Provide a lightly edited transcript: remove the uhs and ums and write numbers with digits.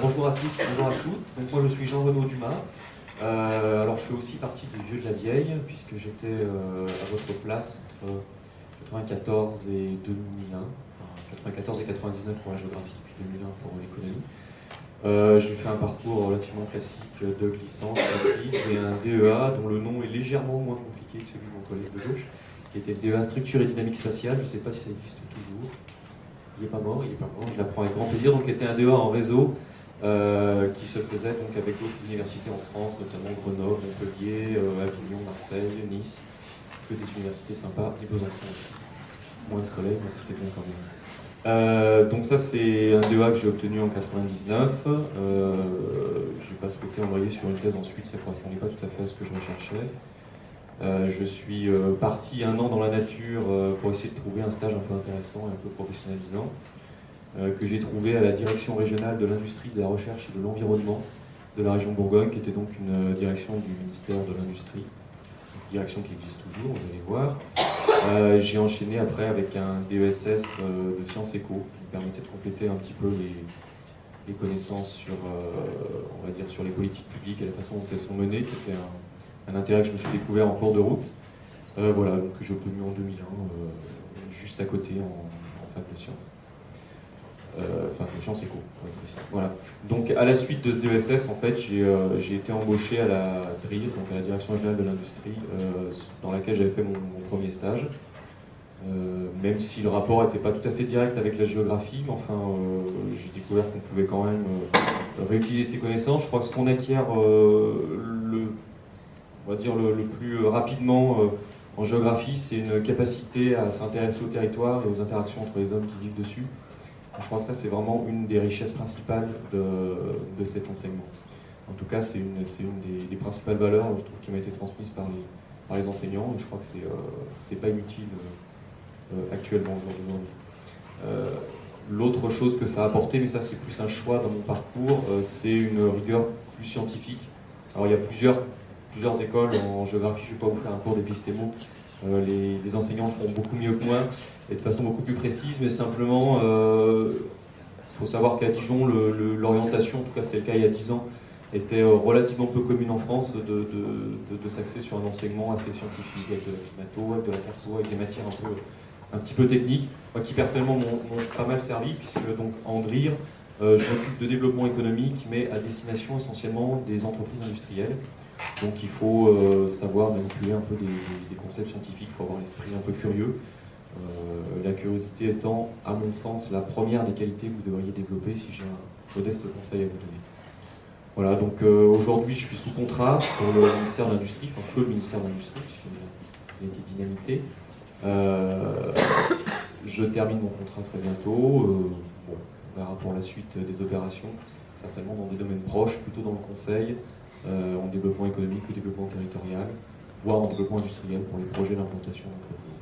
Bonjour à tous, bonjour à toutes. Donc moi je suis Jean-Renaud Dumas. Alors je fais aussi partie des vieux de la vieille, puisque j'étais à votre place entre 94 et 2001. Enfin, 94 et 99 pour la géographie, puis 2001 pour l'économie. J'ai fait un parcours relativement classique de licence, maîtrise et un DEA dont le nom est légèrement moins compliqué que celui de mon collègue de gauche, qui était le DEA Structure et Dynamique Spatiale. Je ne sais pas si ça existe toujours. Il n'est pas mort, je l'apprends avec grand plaisir. Donc était un DEA en réseau qui se faisait donc avec d'autres universités en France, notamment Grenoble, Montpellier, Avignon, Marseille, Nice, que des universités sympas, et Besançon aussi. Moins de soleil, mais c'était bien quand même. Donc ça c'est un DEA que j'ai obtenu en 99. J'ai pas souhaité envoyer sur une thèse ensuite, ça ne correspondait pas tout à fait à ce que je recherchais. Je suis parti un an dans la nature pour essayer de trouver un stage un peu intéressant et un peu professionnalisant, que j'ai trouvé à la direction régionale de l'industrie, de la recherche et de l'environnement de la région Bourgogne, qui était donc une direction du ministère de l'Industrie, une direction qui existe toujours, vous allez voir. J'ai enchaîné après avec un DESS de sciences éco, qui me permettait de compléter un petit peu les connaissances sur, on va dire, sur les politiques publiques et la façon dont elles sont menées, qui était un intérêt que je me suis découvert en cours de route. Voilà, donc que j'ai obtenu en 2001, juste à côté en fac de sciences. Enfin, de sciences éco. Voilà. Donc à la suite de ce DESS, en fait, j'ai été embauché à la DRIL, donc à la Direction Régionale de l'Industrie, dans laquelle j'avais fait mon premier stage. Même si le rapport n'était pas tout à fait direct avec la géographie, mais enfin, j'ai découvert qu'on pouvait quand même réutiliser ses connaissances. Je crois que ce qu'on acquiert on va dire le plus rapidement en géographie, c'est une capacité à s'intéresser au territoire et aux interactions entre les hommes qui vivent dessus. Je crois que ça, c'est vraiment une des richesses principales de cet enseignement. En tout cas, c'est une des principales valeurs, je trouve, qui m'a été transmise par les enseignants, et je crois que c'est pas inutile actuellement, au jour d'aujourd'hui. L'autre chose que ça a apporté, mais ça c'est plus un choix dans mon parcours, c'est une rigueur plus scientifique. Alors il y a plusieurs écoles en géographie, je ne vais pas vous faire un cours d'épistémo, les enseignants font beaucoup mieux que moi, et de façon beaucoup plus précise, mais simplement, faut savoir qu'à Dijon, l'orientation, en tout cas c'était le cas il y a 10 ans, était relativement peu commune en France de s'axer sur un enseignement assez scientifique, avec de la climato, avec de la carto, avec des matières un petit peu techniques, moi qui personnellement m'ont pas mal servi, puisque donc en DRIR, je m'occupe de développement économique, mais à destination essentiellement des entreprises industrielles. Donc il faut savoir manipuler un peu des concepts scientifiques, il faut avoir l'esprit un peu curieux. La curiosité étant, à mon sens, la première des qualités que vous devriez développer si j'ai un modeste conseil à vous donner. Voilà, donc aujourd'hui je suis sous contrat pour le ministère de l'Industrie, enfin feu le ministère de l'Industrie, puisqu'il a été dynamité. Je termine mon contrat très bientôt. Bon, on verra pour la suite des opérations, certainement dans des domaines proches, plutôt dans le conseil, en développement économique ou développement territorial, voire en développement industriel pour les projets d'implantation d'entreprise.